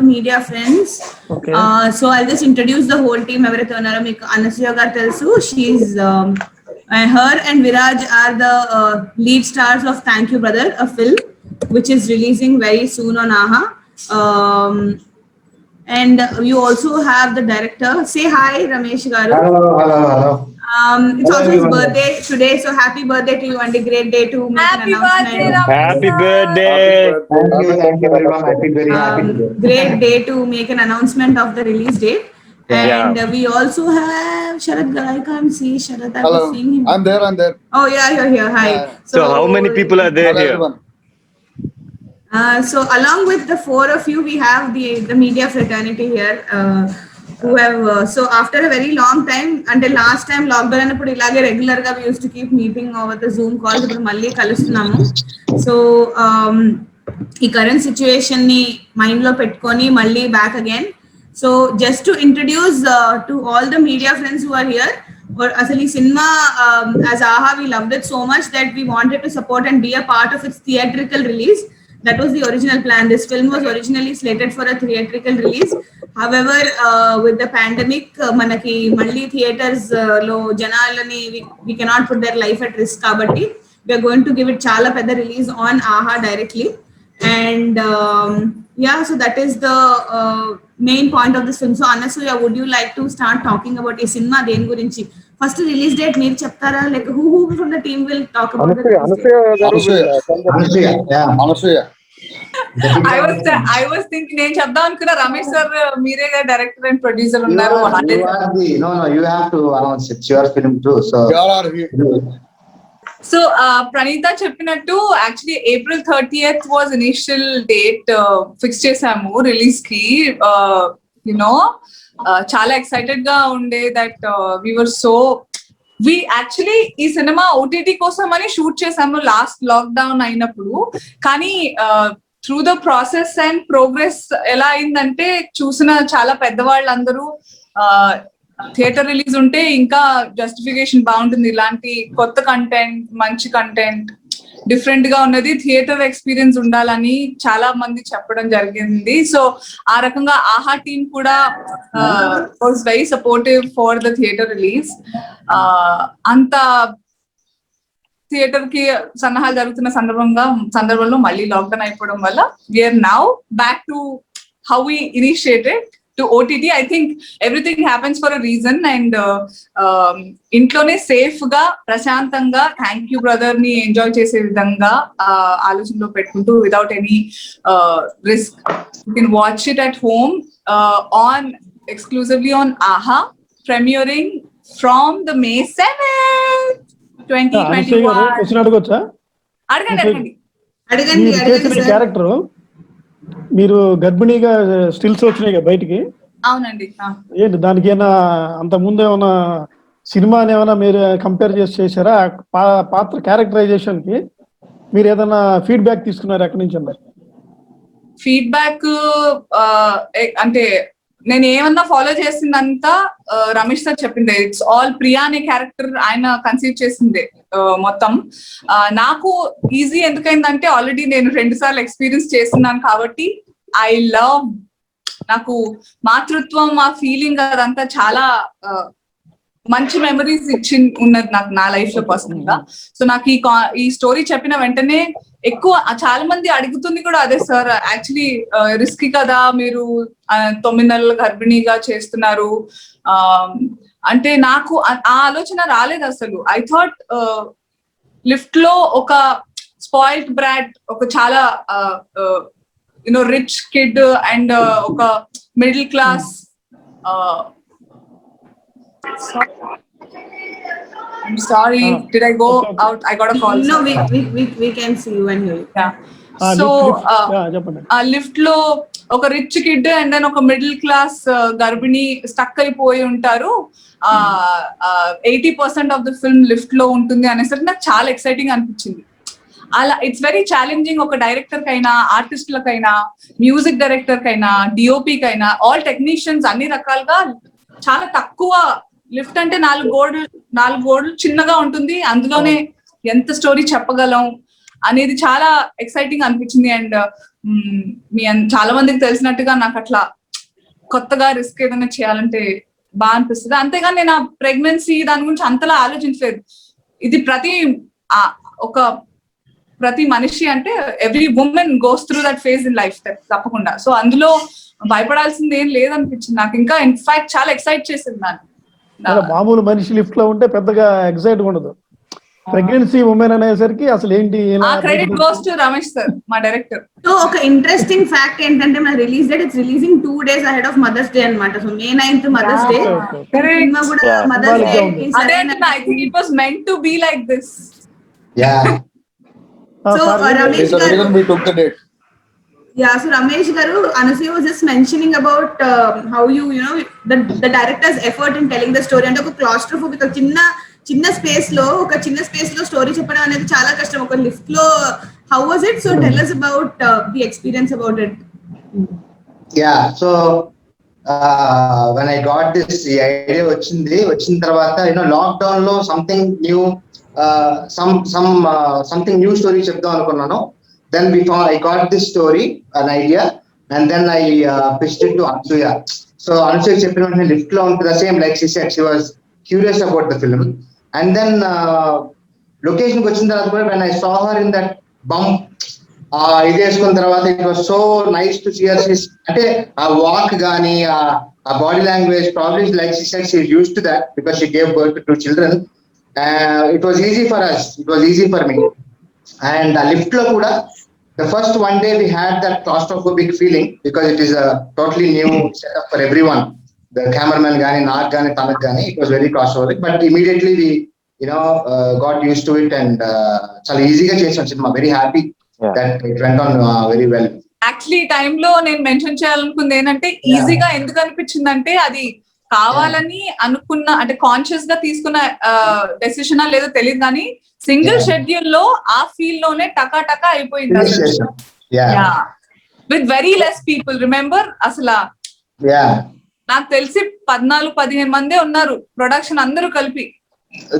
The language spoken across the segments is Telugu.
media friends. Okay. So I'll just introduce the whole team. Everything Anasuya garu telusu. She's her and Viraj are the lead stars of Thank You Brother, a film which is releasing very soon on AHA. And you also have the director. Say hi, Ramesh garu. Hello. It's also his birthday today, so happy birthday to you and a great day to make Happy an announcement. birthday, Happy birthday. Thank you very much. Very happy today. Great day to make an announcement of the release date. And we also have Sharad Gai. I can't see Sharad. I was seeing him. I'm there. Oh yeah, you're here. Hi. So how many people are there here? Everyone. So along with the four of you, we have the media fraternity here. Who have so after a very long time, until last time lockdown anappudu ilage regular ga we used to keep meeting over the Zoom calls. Ippudu malli kalustunnamo. So ee current situation ni mind lo petkoni malli back again. So just to introduce to all the media friends who are here, or asali cinema as AHA we loved it so much that we wanted to support and be a part of its theatrical release. That was the original plan. This film was originally slated for a theatrical release. However, with the pandemic, manaki malli theaters lo janalani we cannot put their life at risk. Kabatti we are going to give it chala pedda release on AHA directly. And yeah, so that is the main point of this film. So Anasuya, would you like to start talking about a cinema den gurinchi? First release date meer cheptara, like who from the team will talk about Anasuya. I was thinking నేను చెప్దాం అనుకున్నా రమేష్ సార్ మీరే డైరెక్టర్ అండ్ ప్రొడ్యూసర్ ఉన్నారు. No, you have to announce it's your film too. So so Praneetha చెప్పినట్టు actually April 30th was initial date fix చేసాము రిలీజ్ కి. చాలా ఎక్సైటెడ్ గా ఉండే దట్ వి యాక్చువల్లీ ఈ సినిమా OTT కోసం అని షూట్ చేసాము లాస్ట్ లాక్డౌన్ అయినప్పుడు. కానీ through the process and progress ఎలా అయిందంటే చూసిన చాలా పెద్దవాళ్ళందరూ థియేటర్ రిలీజ్ ఉంటే ఇంకా జస్టిఫికేషన్ బాగుంటుంది, ఇలాంటి కొత్త కంటెంట్ మంచి కంటెంట్ డిఫరెంట్ గా ఉన్నది థియేటర్ ఎక్స్పీరియన్స్ ఉండాలని చాలా మంది చెప్పడం జరిగింది. సో ఆ రకంగా ఆహా టీమ్ కూడా was very supportive for the theater release. అంత థియేటర్ కి సన్నాహాలు జరుగుతున్న సందర్భంలో మళ్ళీ లాక్డౌన్ అయిపోవడం వల్ల we're now back to how we initiated to OTT. I think everything happens for a reason and ఇంట్లోనే సేఫ్ గా ప్రశాంతంగా థ్యాంక్ యూ బ్రదర్ ని ఎంజాయ్ చేసే విధంగా ఆలోచనలో పెట్టుకుంటూ without any risk you can watch it at home on exclusively on AHA, premiering from the May 7th 2021. అడగండి క్యారెక్టర్ మీరు గర్భిణీగా స్టిల్స్ వచ్చినాయి బయటికి. అవునండి. ఏంటి దానికి ఏమైనా అంత ముందు ఏమైనా సినిమాని ఏమైనా మీరు కంపేర్ చేసారా? పాత్ర క్యారెక్టరైజేషన్ కి మీరు ఏదైనా ఫీడ్బ్యాక్ తీసుకున్నారా ఎక్కడి నుంచి? ఫీడ్బ్యాక్ అంటే నేను ఏమన్నా ఫాలో చేసిందంతా రమేష్ సార్ చెప్పిందే. ఇట్స్ ఆల్ ప్రియా అనే క్యారెక్టర్ ఆయన కన్సీవ్ చేసిందే మొత్తం. నాకు ఈజీ ఎందుకైందంటే ఆల్రెడీ నేను 2 సార్లు ఎక్స్పీరియన్స్ చేస్తున్నాను కాబట్టి ఐ లవ్, నాకు మాతృత్వం ఆ ఫీలింగ్ అదంతా చాలా మంచి మెమరీస్ ఉన్నది నాకు నా లైఫ్ లో పర్సనల్ గా. సో నాకు ఈ స్టోరీ చెప్పిన వెంటనే ఎక్కువ చాలా మంది అడుగుతుంది కూడా అదే, సార్ యాక్చువల్లీ రిస్కీ కదా మీరు 9 నెలల గర్భిణీగా చేస్తున్నారు అంటే నాకు ఆ ఆలోచన రాలేదు అసలు. ఐ థాట్ లిఫ్ట్ లో ఒక స్పాయిల్డ్ బ్రాడ్, ఒక చాలా రిచ్ కిడ్ అండ్ ఒక middle class I'm sorry. Did I go out? I got a call. No, we can see you and hear you. Yeah. So lift లో ఒక రిచ్ కిడ్ అండ్ దెన్ ఒక మిడిల్ క్లాస్ గర్భిణి స్టక్ అయిపోయి ఉంటారు. 80% ఆఫ్ ద ఫిల్మ్ లిఫ్ట్ లో ఉంటుంది అనేసరికి నాకు చాలా ఎక్సైటింగ్ అనిపించింది. అలా ఇట్స్ వెరీ ఛాలెంజింగ్. ఒక డైరెక్టర్ కైనా, ఆర్టిస్టులకైనా, మ్యూజిక్ డైరెక్టర్ కైనా, DOP కైనా, ఆల్ టెక్నీషియన్స్ అన్ని రకాలుగా చాలా తక్కువ. లిఫ్ట్ అంటే 4 గోడలు చిన్నగా ఉంటుంది, అందులోనే ఎంత స్టోరీ చెప్పగలం అనేది చాలా ఎక్సైటింగ్ అనిపించింది. అండ్ చాలా మందికి తెలిసినట్టుగా నాకు అట్లా కొత్తగా రిస్క్ ఏదైనా చేయాలంటే బాగా అనిపిస్తుంది. అంతేగాని నేను ఆ ప్రెగ్నెన్సీ దాని గురించి అంతలా ఆలోచించలేదు. ఇది ప్రతి మనిషి అంటే every women goes through that phase in life తప్పకుండా. సో అందులో భయపడాల్సింది ఏం లేదనిపించింది నాకు. ఇంకా ఇన్ఫాక్ట్ చాలా ఎక్సైట్ చేసింది నాకు. మామూలు మనిషి లిఫ్ట్ లో ఉంటే పెద్దగా ఎక్సైట్ ఉండదు, ప్రెగ్నెన్సీ ఉమెన్ అనేసరికి అసలు ఏంటి. Credit goes to Ramesh sir, మా డైరెక్టర్. సో ఒక ఇంట్రెస్టింగ్ ఫ్యాక్ట్ ఏంటంటే మన release date it's releasing 2 days ahead of mother's day అన్నమాట. So May 9th mother's day, cinema కూడా మదర్స్ డే. అదే I think it was meant to be like this. So Ramesh garu, so Ramesh garu, Anasuya was just mentioning about how you know the director's effort in telling the story. అంటే ఒక claustrophobic చిన్న స్పేస్ లో స్టోరీ చెప్పడం అనేది చాలా కష్టం ఒక లిఫ్ట్ లో. How was it? So tell us about the experience about it. So when I got this idea వచ్చిన తర్వాత లాక్డౌన్ లో something new something new story చెప్దాం అనుకున్నాను. Then I got this story, an idea, and then I pitched it to Anasuya. So Anasuya cheppina ventane lift lo unta the same, like she said, she was curious about the film. And then location ki vachin tarvata when I saw her in that bump, ఇది వేసుకున్న తర్వాత it was so nice to see her. అంటే ఆ వాక్ గానీ ఆ body language, probably like she said, she is used to that because she gave birth to 2 children. It was easy for us, it was easy for me. And a lift lo kuda the first one day we had that claustrophobic feeling because it is a totally new setup for everyone, the cameraman gaani, naak gaani, tanak gaani. It was very claustrophobic, but immediately we got used to it and chala easy ga chesam cinema. Very happy that it went on very well. Actually ఈ టైంలో నేను మెన్షన్ చేయాలనుకుంది ఏంటంటే ఈజీగా ఎందుకు అనిపించిందంటే అది కావాలని అనుకున్న అంటే కాన్షియస్ గా తీసుకున్న డెసిషన్ లేదో తెలియదు కానీ సింగిల్ షెడ్యూల్ లో ఆ ఫీల్ లోనే టకా టకా అయిపోయింది with very less people. Remember అసలు నాకు తెలిసి 14-15 మందే ఉన్నారు ప్రొడక్షన్ అందరూ కలిపి.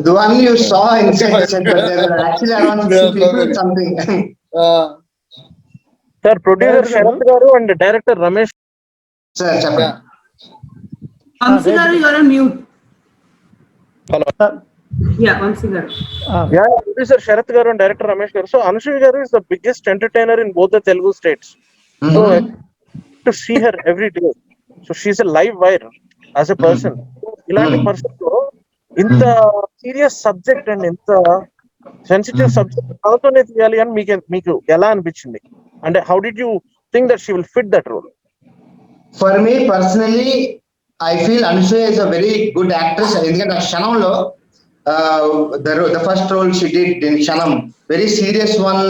The one you saw inside the center, there were actually around 50 people something. Sir, producer Sharath garu and director Ramesh. Sir, chapter. Vamsi garu, you are on mute. Hello. Vamsi garu. Producer Sharath garu and director Ramesh garu. So Anasuya garu is the biggest entertainer in both the Telugu states. So to see her every day. So she's a live wire as a person. Ilanti person lo inta serious subject and inta sensitive subject alone tiyali ani meeku ela anpichindi, and how did you think that she will fit that role? For me personally, I feel Anasuya is a very good actress. Endukante Shanamlo the first role she did in Shanam, very serious one.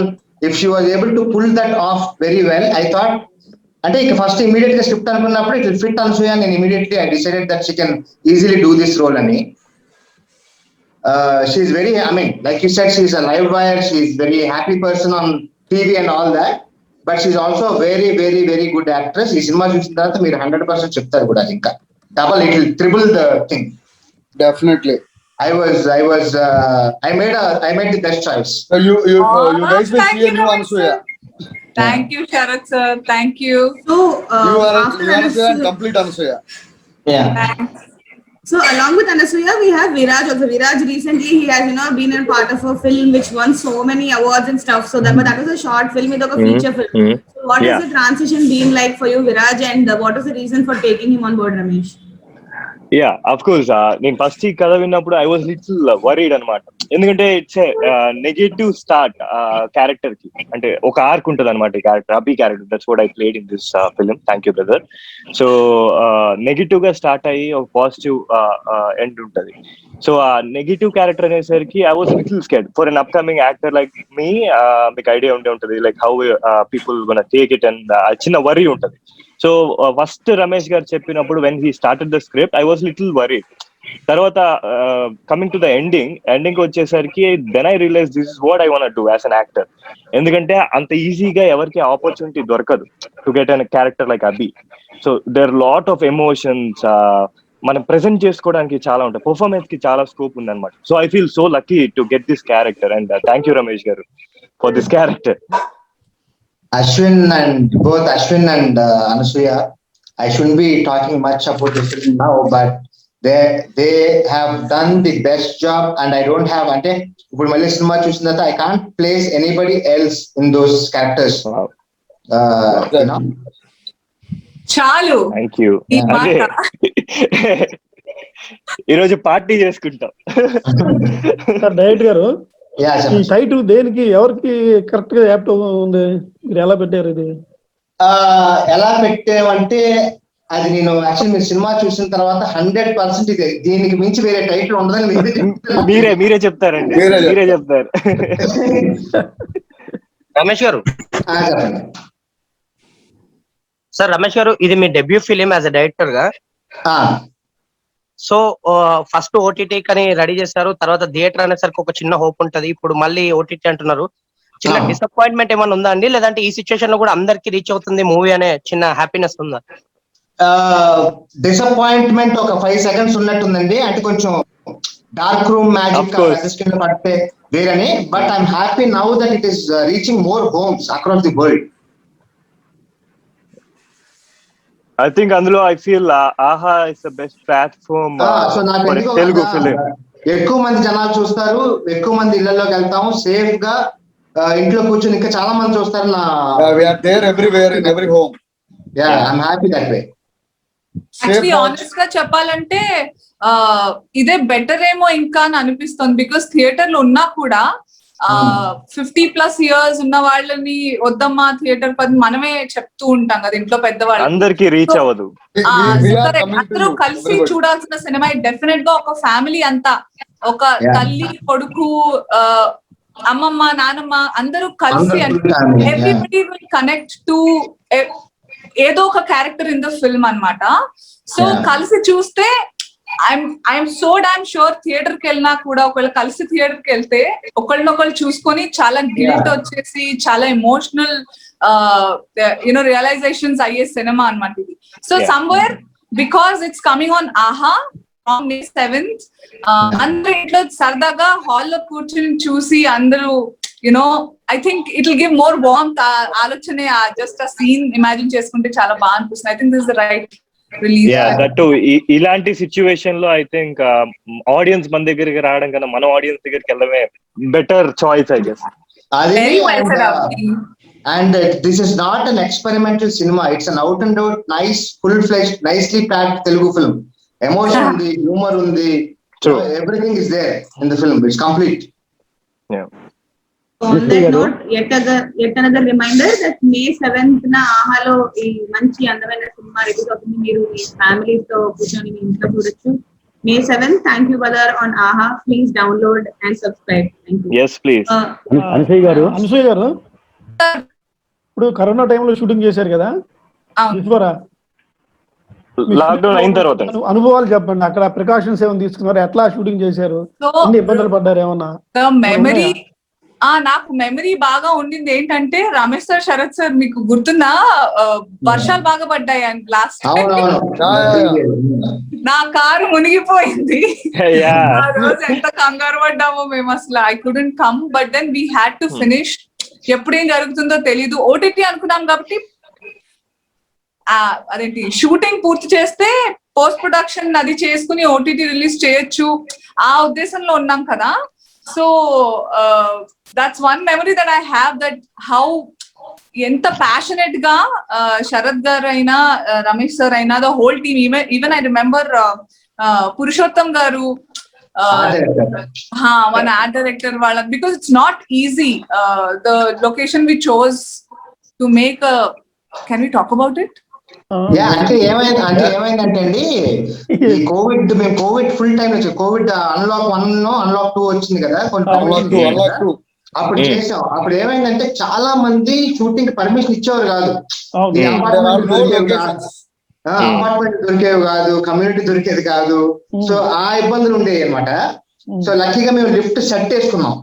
If she was able to pull that off very well, I thought అంటే ఇక ఫస్ట్ ఇమీడియట్ గా స్క్రిప్ట్ అనుకున్నప్పుడు it will fit Anasuya, and immediately I decided that she can easily do this role ani. She is very, I mean, like you said, she is a live wire, she is very happy person on TV and all that, but she is also a very very very good actress. ఈ సినిమా చూసిన తర్వాత మీరు 100% చెప్తారు కూడా, ఇంకా double, it will triple the thing. Definitely. I made the best choice. You guys will see a new Anasuya. Thank you, Sharath sir. Thank you. So You are after Anasuya and complete Anasuya. Thanks. So along with Anasuya, we have Viraj also. Viraj recently, he has been a part of a film which won so many awards and stuff. So that was a short film, it was a feature film. So what has the transition been like for you, Viraj, and what was the reason for taking him on board, Ramesh? Of course నేను ఫస్ట్ ఈ కథ విన్నప్పుడు ఐ వాజ్ లిటిల్ వరీడ్ అనమాట. ఎందుకంటే ఇట్స్ నెగటివ్ స్టార్ట్ క్యారెక్టర్ కి, అంటే ఒక ఆర్క్ ఉంటది అనమాట ఈ character, Abhi character. That's what I played in this film. Thank you brother. So negative గా స్టార్ట్ అయ్యి ఒక పాజిటివ్ ఎండ్ ఉంటది. సో ఆ నెగిటివ్ క్యారెక్టర్ అనేసరికి I was little scared for an upcoming actor like me. మీకు ఐడియా ఉంటది like how people gonna take it, and చిన్న వరీ ఉంటది. సో ఫస్ట్ రమేష్ గారు చెప్పినప్పుడు when he started the script I was little worried. తర్వాత కమింగ్ టు ద ఎండింగ్ వచ్చేసరికి then I realise this is what I want do as an actor. ఎందుకంటే అంత ఈజీగా ఎవరికి ఆపర్చునిటీ దొరకదు to get an character like Abhi. So there lot of emotions మనం ప్రెజెంట్ చేసుకోవడానికి చాలా ఉంటాయి, పర్ఫార్మెన్స్ కి చాలా స్కోప్ ఉంది అనమాట. So I feel so lucky to get this character, and thank you Ramesh garu for this character. Ashwin and both Ashwin and Anasuya, I shouldn't be talking much about the film now, but they have done the best job, and I don't have అంటే ఇప్పుడు మళ్ళీ సినిమా చూసిన తర్వాత I can't place anybody else in those characters. Wow. You know? చాలు థ్యాంక్ యూ. ఈ అదే మాట. ఈరోజు పార్టీ చేసుకుంటాం. సార్ డైరెక్ట్ గారు, Yeah, ఈ టైటిల్ దేనికి ఎవరికి కరెక్ట్ గా యాప్ట్ ఉంది? మీరు ఎలా పెట్టారు ఇది? ఎలా పెట్టామంటే అది నేను యాక్చువల్లీ మీరు సినిమా చూసిన తర్వాత 100% ఇది దీనికి మించి వేరే టైటిల్ ఉండదని మీరే చెప్తారండి, మీరే చెప్తారు. రమేష్ గారు, చెప్పండి సార్ రమేష్ గారు, ఇది మీ debut film as a director గా. సో ఫస్ట్ ఓటీటీ కని రెడీ చేశారు, తర్వాత థియేటర్ అనేసరికి ఒక చిన్న హోప్ ఉంటది, ఇప్పుడు మళ్ళీ ఓటీటీ అంటున్నారు. చిన్న డిసప్పాయింట్మెంట్ ఏమైనా ఉందా అండి, లేదంటే ఈ సిచ్యువేషన్ లో కూడా అందరికి రీచ్ అవుతుంది మూవీ అనే చిన్న హ్యాపీనెస్ ఉందా? డిసప్పాయింట్మెంట్ ఒక 5 seconds ఉన్నట్టుందండి, అంటే కొంచెం డార్క్ రూమ్ మ్యాజిక్ అసిస్టెంట్ పడితే వేరని. But I'm happy now that it is reaching more homes across the world. I think అందులో I feel ఆహా is the best platform so నాకు తెలుగు ఫిలిం. ఎక్కువ మంది జనాలు చూస్తారు, ఎక్కువ మంది ఇళ్లలోకి వెళ్తాము సేఫ్ గా, ఇంట్లో కూర్చొని ఇంకా చాలా మంది చూస్తారు. We are there everywhere in every home. Yeah, I'm happy that way. Actually honest గా చెప్పాలంటే ఇదే బెటర్ ఏమో ఇంకా అని అనిపిస్తుంది. బికాస్ థియేటర్ లో ఉన్నా కూడా 50+ years ఉన్న వాళ్ళని వద్దమ్మా థియేటర్ పది మనమే చెప్తూ ఉంటాం కదా ఇంట్లో పెద్దవాళ్ళు, అందరికి రీచ్ అవ్వదు. అందరూ కలిసి చూడాల్సిన సినిమా. డెఫినెట్ గా ఒక ఫ్యామిలీ అంతా, ఒక తల్లి కొడుకు అమ్మమ్మ నానమ్మ అందరూ కలిసి, ఎవ్రీబడి విల్ కనెక్ట్ టు ఏదో ఒక క్యారెక్టర్ ఇన్ ద ఫిల్మ్ అన్నమాట. సో కలిసి చూస్తే I'm so damn sure theatre కి వెళ్ళినా కూడా ఒకవేళ కలిసి థియేటర్ కి వెళ్తే ఒకళ్ళనొకళ్ళు చూసుకొని చాలా గిల్ట్ వచ్చేసి చాలా ఎమోషనల్ రియలైజేషన్స్ అయ్యే సినిమా అన్నమాట ఇది. So somewhere because it's coming on ఆహా ఆన్ May 7th, అందరూ ఇంట్లో సరదాగా హాల్లో కూర్చుని చూసి అందరూ I think it will give more warmth. ఆలోచనే జస్ట్ ఆ సీన్ ఇమాజిన్ చేసుకుంటే చాలా బాగా అనిపిస్తుంది. I think this is the right release. ఇలాంటి సిచ్యువేషన్ లో ఐ థింక్ ఆడియన్స్ మన దగ్గరికి రావడం కన్నా మనం ఆడియన్స్ దగ్గరికి వెళ్ళడమే better choice I guess. And this is not an experimental cinema, it's an out and out nice full-fledged nicely packed Telugu film. Emotion undi, humor undi, everything is there in the film. It's complete. Yeah. On that note, yet another reminder that May 7th na ఆహాలో ఈ మంచి అందమైన సినిమా రిలీజ్ అవుతుంది. మీరు మీ ఫ్యామిలీస్ తో కూర్చొని మీ ఇంట్లో చూడొచ్చు. May 7th. Thank you brother on AHA. Please download and subscribe. Thank you. Yes please. Anasuya గారు ఇప్పుడు కరోనా టైంలో షూటింగ్ చేశారు కదా, లాక్డౌన్ అయిన తర్వాత అనుభవాలు చెప్పండి. అక్కడ ప్రికాషన్స్ ఏమైనా తీసుకున్నారు, ఎట్లా షూటింగ్ చేశారు, ఎన్ని ఇబ్బందులు పడ్డారు ఏమన్నా? మెమరీ నాకు మెమరీ బాగా ఉండింది ఏంటంటే రమేష్ సార్ శరత్ సార్ మీకు గుర్తుందా వర్షాలు బాగా పడ్డాయి లాస్ట్ నా కారు మునిగిపోయింది. ఆ రోజు ఎంత కంగారు పడ్డామో మేము అసలు. I couldn't come but then we had to finish. ఎప్పుడేం జరుగుతుందో తెలీదు. ఓటీటీ అనుకున్నాం కాబట్టి అదేంటి షూటింగ్ పూర్తి చేస్తే పోస్ట్ ప్రొడక్షన్ అది చేసుకుని ఓటీటీ రిలీజ్ చేయొచ్చు ఆ ఉద్దేశంలో ఉన్నాం కదా. So that's one memory that I have, that how ఎంత ప్యాషనెట్ గా శరత్ గారు అయినా రమేష్ సార్ అయినా the whole team, even I remember Purushottam garu మన ఆర్ట్ డైరెక్టర్ వాళ్ళ, because it's not easy the location we chose to make. Can we talk about it? అంటే ఏమైందంటే అండి, ఈ కోవిడ్ మేము కోవిడ్ ఫుల్ టైం వచ్చి కోవిడ్ అన్లాక్ 1 అన్లాక్ 2 వచ్చింది కదా, అప్పుడు చేసాం. అప్పుడు ఏమైందంటే చాలా మంది షూటింగ్ పర్మిషన్ ఇచ్చేవారు కాదు, అపార్ట్మెంట్ దొరికేవి కాదు, కమ్యూనిటీ దొరికేది కాదు. సో ఆ ఇబ్బందులు ఉండేవి అనమాట. సో లక్కీగా మేము లిఫ్ట్ సెట్ వేసుకున్నాం.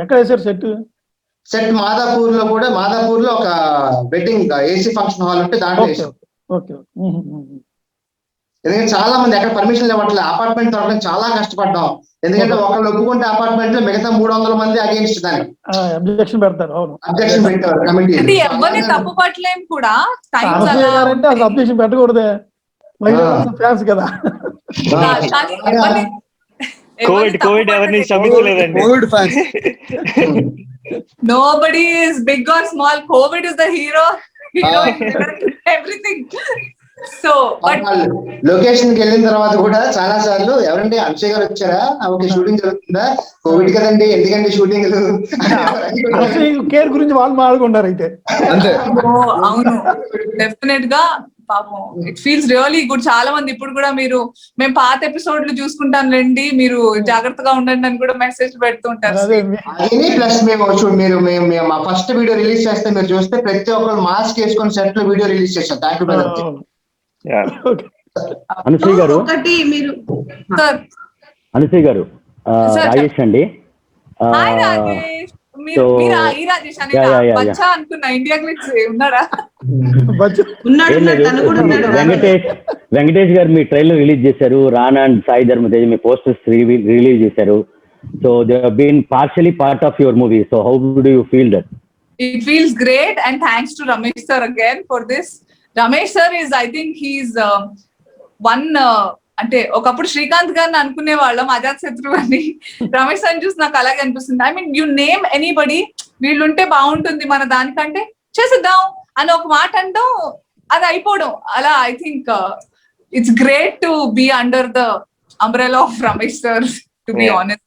ఎక్కడ వేసారు సెట్? సెట్ మాదాపూర్ లో ఒక వెడ్డింగ్ ఏసీ ఫంక్షన్ హాల్ ఉంటే దాంట్లో వేసాం. ఎందుకంటే చాలా మంది ఎక్కడ పర్మిషన్ ఇవ్వట్లేదు, అపార్ట్మెంట్ దొరకడం చాలా కష్టపడ్డాం. ఎందుకంటే ఒకళ్ళు ఒప్పుకుంటే అపార్ట్మెంట్ లో మిగతా 300 మంది అగేన్స్ట్ దానికి అబ్జెక్షన్ పెడతారు. అవును, అబ్జెక్షన్ పెట్టారు కమిటీ. అంటే ఎవరిని తప్పు పట్టలేం కూడా. టైమ్స్ అలా అంటే అసలు అబ్జెక్షన్ పెట్టకూడదే, ఫ్యాన్స్ కదా. కానీ ఎవరిని కోవిడ్ ఎవరిని శ్రమించలేదండి. Covid fans. Nobody is big or small. COVID is the hero, everything. So, but location కి వెళ్ళిన తర్వాత కూడా చాలా సార్లు ఎవరండి అక్షయ్ గారు వచ్చారా, ఓకే షూటింగ్ జరుగుతుందా, కోవిడ్ కదండి ఎందుకండి షూటింగ్ కేర్ గురించి వాళ్ళు మాట్లాడుకుంటారు అయితే. అవును, డెఫినెట్ గా పాపం ఇట్ ఫీల్స్ రియలీ గుడ్. చాలా మంది ఇప్పుడు కూడా మేము పాత ఎపిసోడ్లు చూసుకుంటాం రండి, మీరు జాగ్రత్తగా ఉండండి అని కూడా మెసేజ్ పెడుతూ ఉంటారు. ప్లస్ మేము మా ఫస్ట్ వీడియో రిలీజ్ చేస్తే మీరు చూస్తే ప్రతి ఒక్కరు మాస్క్ వేసుకొని సెట్ లో వీడియో రిలీజ్ చేశాం. Thank you brother. Anasuya garu, ఒకటి మీరు అనుసూయ గారు, రాజేష్ అండి. హాయ్ రాజేష్. ఈ రాజేష్ అని బచ్చా అనుకున్నా, ఇండియా గ్లిట్స్ ఉన్నారా? వెంకటేష్ గారు మీ ట్రైలర్ రిలీజ్ చేశారు, రానా అండ్ సాయి ధర్మ తేజ్ మీ పోస్టర్స్ రిలీజ్ చేశారు. So they have been partially part of your movie. So how do you feel that? It feels great and thanks to Ramesh sir again for this. Ramesh sir is, I think he's one అంటే ఒకప్పుడు శ్రీకాంత్ గారిని అనుకునే వాళ్ళం అజాత్ శత్రు అని. రమేష్ సార్ చూసి నాకు అలాగే అనిపిస్తుంది. I mean you name anybody, వీళ్ళుంటే బాగుంటుంది మన దానికంటే చేసేద్దాం అని ఒక మాట అంటాం, అది అయిపోవడం అలా. I think it's great to be under the umbrella of Ramesh sir, to be honest.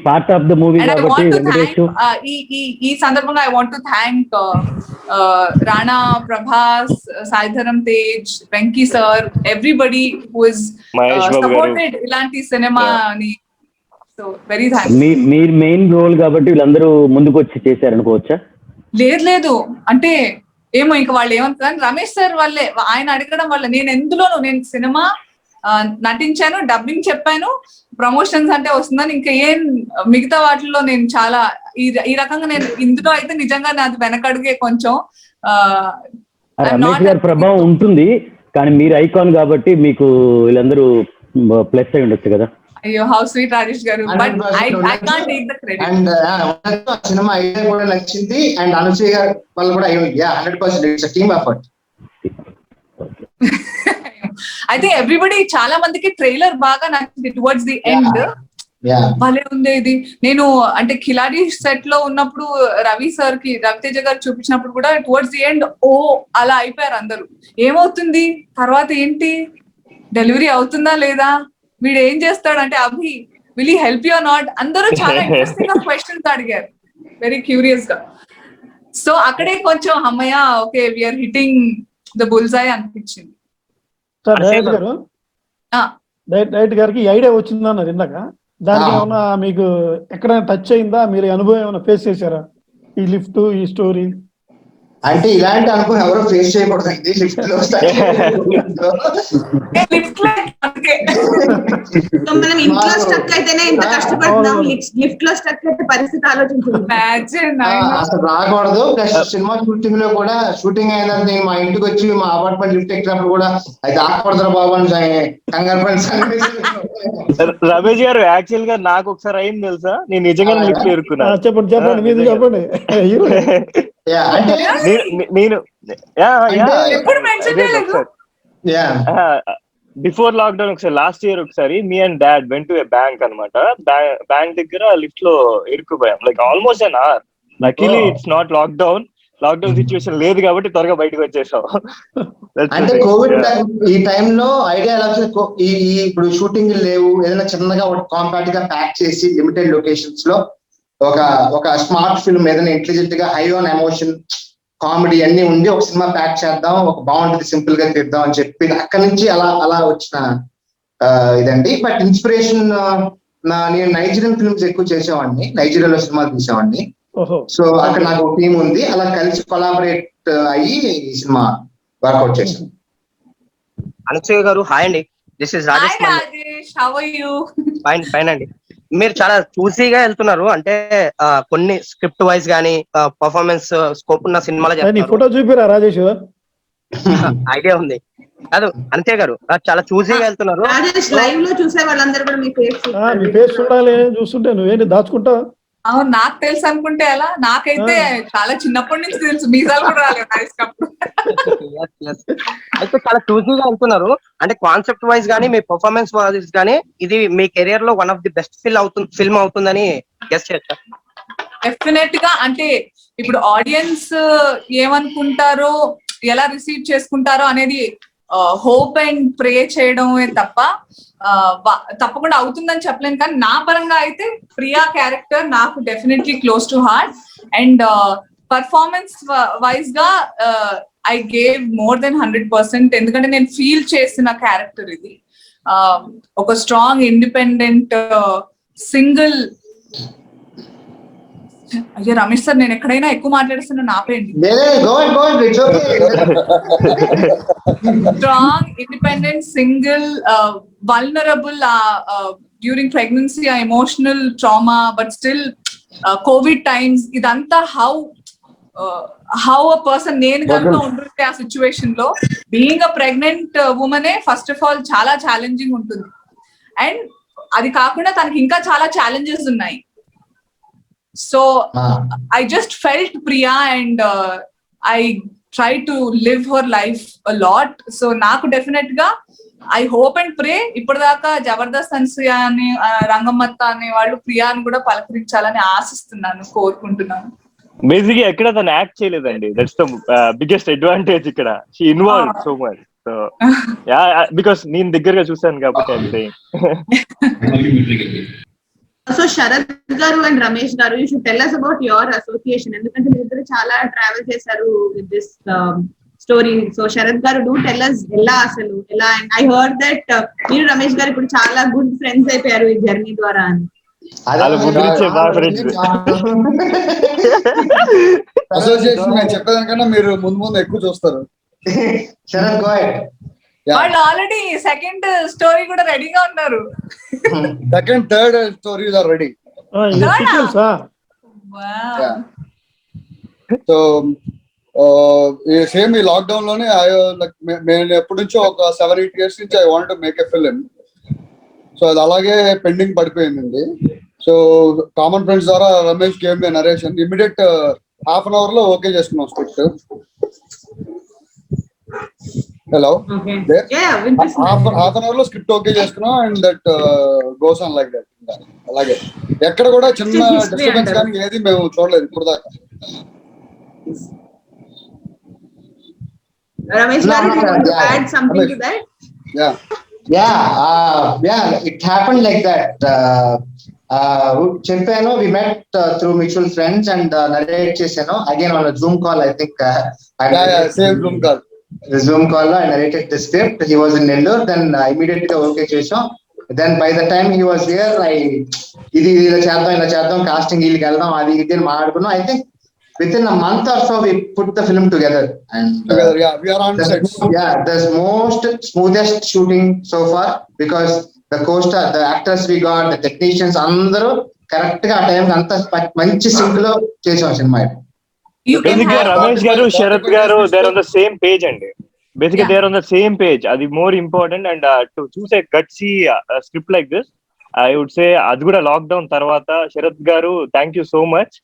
Part of the movie ఈ సందర్భంగా I want to thank Rana, Prabhas, Sai Dharam Tej, Venky sir, everybody who is supported ఇలాంటి సినిమాని. So very thanks. మీరు మెయిన్ రోల్ కాబట్టి వీళ్ళందరూ ముందుకు వచ్చి చేశారనుకోవచ్చా? లేదు అంటే ఏమో ఇంకా వాళ్ళు ఏమంటారు, రమేష్ సార్ వాళ్ళే, ఆయన అడగడం వల్ల నేను సినిమా నటించాను, డబ్బింగ్ చెప్పాను, ప్రమోషన్స్ అంటే వస్తుందని, ఇంకా ఏం మిగతా వాటిల్లో నేను చాలా ఈ రకంగా నేను ఇందులో అయితే నిజంగా నాది వెనకడుగే కొంచెం. రమేష్ గారి ప్రభావం ఉంటుంది, కానీ మీరు ఐకాన్ కాబట్టి మీకు వీళ్ళందరూ ప్లస్ అయి ఉండొచ్చు కదా. అయ్యో హౌ స్వీట్ రాజేష్ గారు, but I can't take the credit. And cinema idea కూడా నచ్చింది, అండ్ అనుసూయ గారు వాళ్ళు కూడా 100% it's team effort. I think everybody, చాలా మందికి ట్రైలర్ బాగా నచ్చింది టువర్డ్స్ ది ఎండ్. భలే ఉంది ఇది. నేను అంటే కిలాడి సెట్ లో ఉన్నప్పుడు రవితేజ గారు చూపించినప్పుడు కూడా టువర్డ్స్ ది ఎండ్ అలా అయిపోయారు అందరూ. ఏమవుతుంది తర్వాత, ఏంటి డెలివరీ అవుతుందా లేదా, వీడు ఏం చేస్తాడు అంటే, Abhi will he help you not, అందరూ చాలా ఇంట్రెస్టింగ్ గా క్వశ్చన్స్ అడిగారు, వెరీ క్యూరియస్ గా. సో అక్కడే కొంచెం అమ్మయ్య okay we are hitting the bullseye అనిపించింది. డైరెక్ట్ గారికి ఐడియా వచ్చిందన్నారు ఇందాక, దానికి ఏమన్నా మీకు ఎక్కడైనా టచ్ అయిందా, మీరు అనుభవం ఏమైనా ఫేస్ చేశారా ఈ లిఫ్ట్, ఈ స్టోరీ? అంటే ఇలాంటి అనుభవం ఎవరో ఫేస్ చేయకూడదండి లిఫ్ట్ లో. మనం ఇంట్లో స్టక్ అయితేనే ఇంత కష్టపడుతున్నాం, లిఫ్ట్ లో స్టక్ అయితే పరిస్థితి ఆలోచించాలి. అసలు రాకూడదు. ప్లస్ సినిమా షూటింగ్ లో కూడా, షూటింగ్ అయిన నేను మా ఇంటికి వచ్చి మా అపార్ట్మెంట్ లిఫ్ట్ ఎక్కినప్పుడు కూడా అది ఆకూడదురా బాబు అని కంగారు పడి. రమేష్ గారు యాక్చువల్ గా నాకు ఒకసారి అయింది తెలుసా, నేను నిజంగా లిఫ్ట్ ఎరుకున్నా. చెప్పండి మీరు చెప్పండి. బిఫోర్ లాక్డౌన్ ఒకసారి, లాస్ట్ ఇయర్ ఒకసారి me and dad went to a bank అనమాట. బ్యాంక్ దగ్గర లిఫ్ట్ లో ఇరుక్కుపోయాం, like almost an hour. Luckily it's not lockdown situation లేదు కాబట్టి త్వరగా బయటకు వచ్చేసాం. అంటే కోవిడ్ ఈ టైంలో ఐడియా ఎలా వచ్చింది? ఇప్పుడు షూటింగ్ లేవు, ఏదైనా చిన్నగా కాంపాక్ట్ గా ప్యాక్ చేసి లిమిటెడ్ లొకేషన్స్ లో ఒక స్మార్ట్ ఫిల్మ్, ఏదైనా ఇంటెలిజెంట్ గా హై ఆన్ ఎమోషన్, కామెడీ అన్ని ఉండి ఒక సినిమా ప్యాక్ చేద్దాం, ఒక బాగుంటుంది సింపుల్ గా తీద్దాం అని చెప్పి అక్కడి నుంచి అలా వచ్చిన ఇదండి. బట్ ఇన్స్పిరేషన్ నేను నైజీరియన్ ఫిల్మ్స్ ఎక్కువ చేసేవాడిని, నైజీరియాలో సినిమాలు తీసేవాడిని. సో అక్కడ నాకు ఒక టీం ఉంది, అలా కలిసి కొలాబరేట్ అయ్యి ఈ సినిమా వర్కౌట్ చేశాను. అనుసూయ గారు హాయ్ అండి, this is Rajesh. How are you? Fine అండి. మీరు చాలా చూసీగా వెళ్తున్నారు, అంటే కొన్ని స్క్రిప్ట్ వైజ్ గానీ పర్ఫార్మెన్స్ స్కోప్ ఉన్న సినిమాలు ఫోటో చూపిరా రాజేష్? ఐడియా ఉంది. కాదు అంతే గారు చాలా చూసి వెళ్తున్నారు. రాజేష్ లైవ్ లో చూసే వాళ్ళందరూ కూడా మీ ఫేస్ నీ ఫేస్ చూడాలి చూస్తుంటే నువ్వేంటి దాచుకుంటావు? అవును, నాకు తెలుసు అనుకుంటే ఎలా? నాకైతే చాలా చిన్నప్పటి నుంచి తెలుసు, మీసాలు కూడా రాలేదు అప్పుడు. అయితే చాలా చూసీగా వెళ్తున్నారు. అంటే కాన్సెప్ట్ వైజ్ గానీ మీ పర్ఫార్మెన్స్ వైజ్ గానీ ఇది మీ కెరియర్ లో one of the best film అవుతుందని గెస్ చేయొచ్చా? డెఫినెట్ గా. అంటే ఇప్పుడు ఆడియన్స్ ఏమనుకుంటారో, ఎలా రిసీవ్ చేసుకుంటారో అనేది హోప్ అండ్ ప్రే చేయడమే తప్ప తప్పకుండా అవుతుందని చెప్పలేను. కానీ నా పరంగా అయితే ప్రియా క్యారెక్టర్ నాకు definitely close to heart. And performance wise గా ఐ గేవ్ మోర్ దెన్ 100%. ఎందుకంటే నేను ఫీల్ చేసిన క్యారెక్టర్ ఇది. ఒక స్ట్రాంగ్ ఇండిపెండెంట్ సింగిల్. అయ్యో రమేష్ సార్, నేను ఎక్కడైనా ఎక్కువ మాట్లాడుతున్నా ఆపేయండి. Strong independent single vulnerable during pregnancy, emotional trauma, but still covid times, ఇదంతా హౌ అ పర్సన్ నేను కనుక ఉంటుంటే ఆ సిచ్యువేషన్ లో బీయింగ్ అ ప్రెగ్నెంట్ ఉమెనే ఫస్ట్ ఆఫ్ ఆల్ చాలా ఛాలెంజింగ్ ఉంటుంది. అండ్ అది కాకుండా తనకి ఇంకా చాలా ఛాలెంజెస్ ఉన్నాయి. So I just felt Priya and I tried to live her life a lot. So నాకు డెఫినెట్ గా I hope and pray ఇప్పటిదాకా జబర్దస్త్ అనసూయ అని రంగమ్మత్త అనే వాళ్ళు ప్రియాని కూడా పలకరించాలని ఆశిస్తున్నాను, కోరుకుంటున్నాను. బేసిక్గా ఎక్కడ తను యాక్ట్ చేయలేదండి. దట్స్ ద బిగ్గెస్ట్ అడ్వాంటేజ్ ఇక్కడ. She involve so much. So yeah, because నేను దగ్గరగా చూసాను కాబట్టి I am saying. So Sharath garu and Ramesh garu, you should tell us about your association. ఎందుకంటే మీరు ఇద్దరు చాలా ట్రావెల్ చేశారు with this story. So Sharath garu, do tell us ఎలా అసలు ఎలా. ఐ హర్డ్ దట్ మీరు రమేష్ గారు ఇప్పుడు చాలా గుడ్ ఫ్రెండ్స్ అయిపోయారు ఈ జర్నీ ద్వారా అని. అసోసియేషన్ నేను చెప్పేదానికన్నా మీరు ముందు ముందు ఎక్కువ చూస్తారు. శరత్ గోయ్ వాళ్ళు ఆల్రెడీ సెకండ్ స్టోరీ కూడా రెడీగా ఉన్నారు. Second third stories are ready. So same ఈ లాక్డౌన్ లోనే నేను ఎప్పటి నుంచో ఒక 7-8 years నుంచి I want to make a film. So అది అలాగే పెండింగ్ పడిపోయింది. సో కామన్ ఫ్రెండ్స్ ద్వారా Ramesh gave me narration immediate half an hour లో ఓకే చేసుకున్నాం script. Hello, half an hour లో స్క్రిప్ట్ ఓకే చేసుకున్నాం. And that goes on like that. అలాగే ఎక్కడ కూడా చిన్న డిస్టర్బెన్స్ కానీ ఏది మేము చూడలేదు ఇప్పుడు దాకా. Ramesh garu, you want to add something to that? Yeah, it happened like that. చెప్పాను, we met through mutual friends and narrate చేశాను again on a Zoom call. I think same Zoom call లో I narrated the script. He was in Nellore. Then immediately okay చేసాం. Then by the time he was here, ఇది ఇలా చేద్దాం కాస్టింగ్ వీళ్ళకి వెళ్దాం అది ఇది అని మాట్లాడుకున్నాం. I think within a month or so we put the film together. And we are on set. The most smoothest shooting so far because the co-star, the actors we got, the technicians అందరూ కరెక్ట్ గా ఆ టైం అంతా మంచి సింక్ లో చేసాం cinema. Ramesh garu, Sharath garu, they are on the same page అండి. బేసిక్గా they are on the same page. అది more important. And to choose a gutsy script like this, I would say అది కూడా లాక్డౌన్ తర్వాత. Sharath garu, thank you so much.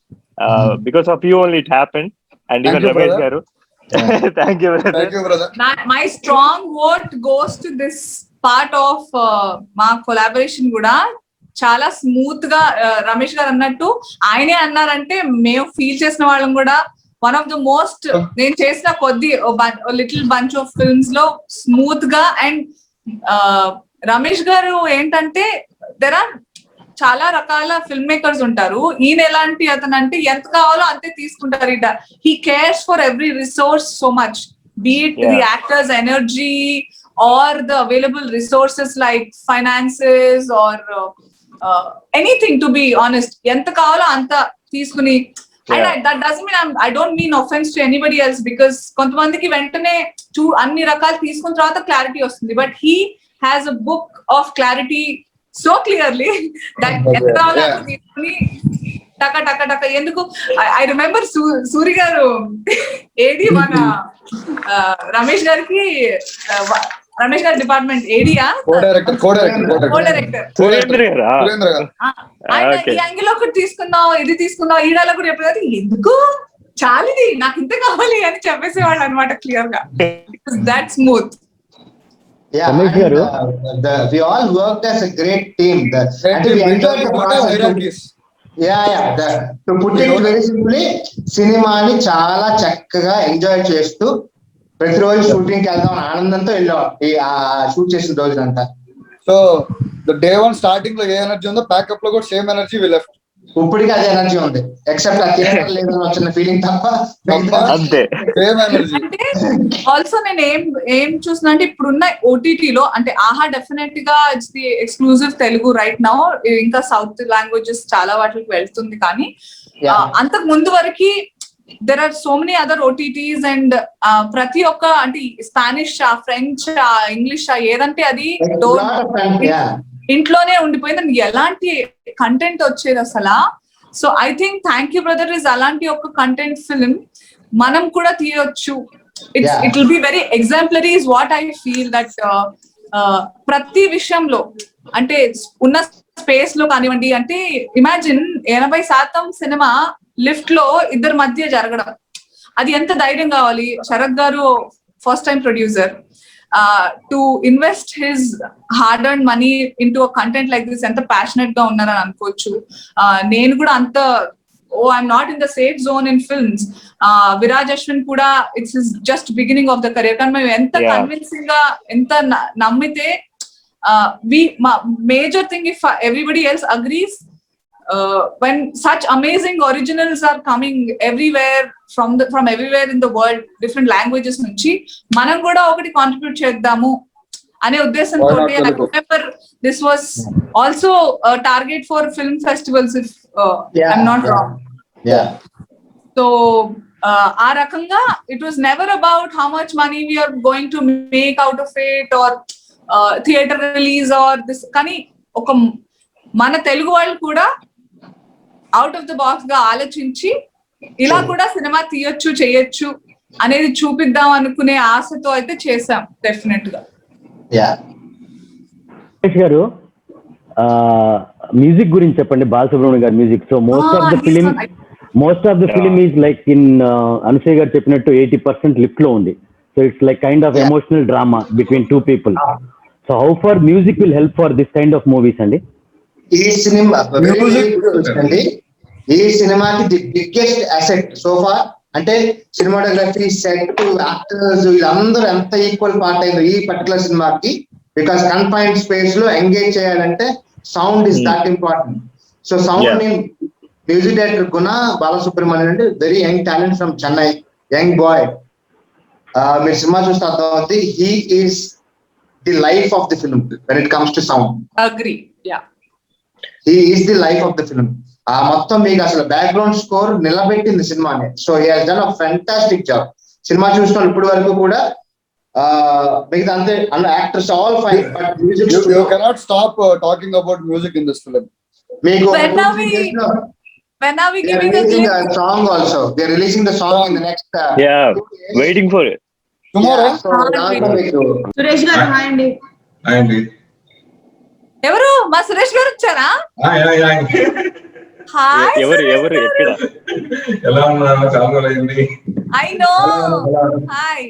Because of you only it happened. And even Ramesh garu, thank you brother. My strong vote goes to this part of మా collaboration కూడా చాలా స్మూత్ గా. రమేష్ గారు అన్నట్టు ఆయనే అన్నారంటే మేము ఫీల్ చేసిన వాళ్ళం కూడా. వన్ ఆఫ్ ద మోస్ట్ నేను చేసిన కొద్ది లిటిల్ బంచ్ ఆఫ్ ఫిల్మ్స్ లో స్మూత్ గా. అండ్ రమేష్ గారు ఏంటంటే దెర్ ఆర్ చాలా రకాల ఫిల్మ్ మేకర్స్ ఉంటారు. ఈయన ఎలాంటి అతను అంటే ఎంత కావాలో అంతే తీసుకుంటారు. He cares for every resource so much, be it the actors energy or the available resources like finances or anything. To be honest, ఎంత కావాలో అంత తీసుకుని. And that doesn't mean I don't mean offense to anybody else because కొంతమందికి వెంటనే అన్ని రకాలు తీసుకున్న తర్వాత క్లారిటీ వస్తుంది. But he has a book of clarity so clearly that టక టక టక ఎందుకు ఐ రిమెంబర్ సూరి గారు ఏడి మన రమేష్ గారికి రమేష్ గారి డిపార్ట్మెంట్ ఏడియా ఆయన ఈ యాంగిల్ ఒకటి తీసుకున్నావు ఇది తీసుకున్నావు ఈ డైలాగ్ కూడా చెప్పేది ఎందుకు చాలిది నాకు ఇంత కావాలి అని చెప్పేసేవాళ్ళు అనమాట క్లియర్ గా that smooth. Yeah, we all worked as a great team. And we enjoyed the process. To put it very simply, సినిమాని చాలా చక్కగా ఎంజాయ్ చేస్తూ ప్రతిరోజు షూటింగ్ కి వెళ్దాం ఆనందంతో వెళ్ళాం షూట్ చేసిన రోజునంతా. సో డే 1 స్టార్టింగ్ లో ఏ ఎనర్జీ ఉందో ప్యాకప్ లో కూడా సేమ్ ఎనర్జీ వి లెఫ్ట్. ఇప్పటికీ అదే ఎనర్జీ ఉంది ఎక్సెప్ట్ ఆ థియేటర్ లేదని వచ్చిన ఫీలింగ్ తప్ప అంతే. అంటే ఆల్సో నేను ఏం చూస్తున్నా అంటే ఇప్పుడున్న ఓటీటీలో అంటే ఆహా డెఫినెట్ గా it's the exclusive Telugu right now, ఇంకా సౌత్ లాంగ్వేజెస్ చాలా వాటికి వెళ్తుంది. కానీ అంతకు ముందు వరకు there are so many other OTTs and ప్రతి ఒక్క అంటే స్పానిష్ ఫ్రెంచ్ ఇంగ్లీష్ ఏదంటే అది ఇంట్లోనే ఉండిపోయింది, ఎలాంటి కంటెంట్ వచ్చేది అసలు. So I think thank you brother is అలాంటి ఒక కంటెంట్ ఫిల్మ్ మనం కూడా తీయొచ్చు. It will be very exemplary is what I feel that ప్రతి విషయంలో అంటే ఉన్న స్పేస్ లో కానివ్వండి, అంటే ఇమాజిన్ 80% సినిమా లిఫ్ట్ లో ఇద్దరి మధ్య జరగడం, అది ఎంత ధైర్యం కావాలి. Sharath garu first time producer to invest his hard and money into a content like this ఎంత ప్యాషనెట్ గా ఉన్నారని అనుకోవచ్చు. నేను కూడా అంత I'm not in the safe zone in films. Viraj Ashwin కూడా it's his just beginning of the career. కానీ మేము ఎంత కన్విన్సింగ్ గా ఎంత నమ్మితే major thing if everybody else agrees, when such amazing originals are coming everywhere from everywhere in the world, different languages nunchi manam kuda okati contribute chedamu ane uddeshamto. I remember this was also a target for film festivals if I'm not wrong. So aa rakanga it was never about how much money we are going to make out of it or theatre release are this. కానీ ఒక మన తెలుగు వాళ్ళు కూడా అవుట్ ఆఫ్ ద బాక్స్ గా ఆలోచించి ఇలా కూడా సినిమా తీయొచ్చు చేయొచ్చు అనేది చూపిద్దాం అనుకునే ఆశతో అయితే చేసాం డెఫినెట్ గా. గారు మ్యూజిక్ గురించి చెప్పండి, బాలసుబ్రహ్మణ్యం గారి music. So most of the film is like in Anasuya గారు చెప్పినట్టు 80% లిఫ్ట్ లో ఉంది. So it's like kind of emotional drama between two people. So how far music will help for this kind of movies andi? Ee cinema andi ee cinema ki the biggest asset so far ante cinematography, set, actors illandaru enta equal part ayindu ee particular cinema ki, because confined space lo engage cheyalante sound is that important. So sound ni music director Guna Balasubramanian ante very young talent from Chennai, young boy. మీరు సినిమా చూస్తే అర్థమవుతుంది, he is the life of the film when it comes to sound. Agree. He is the life of the film. ఆ మొత్తం మీకు అసలు బ్యాక్గ్రౌండ్ స్కోర్ నిలబెట్టింది సినిమాని. So he has done a fantastic job. Cinema చూసిన ఇప్పటి వరకు కూడా మిగతా అంతే actors all fine, but music you cannot stop talking about music in this film. మీకు when are we giving a song also? We are releasing the song in the next waiting for it tomorrow. Suresh garu hi అండి. హాయ్ అండి. ఎవరు మా సురేష్ గారు వచ్చారా? హాయ్ ఎవరు ఎక్కడ ఎలా ఉన్నారు? చాలా రోజులైంది. I know. Hi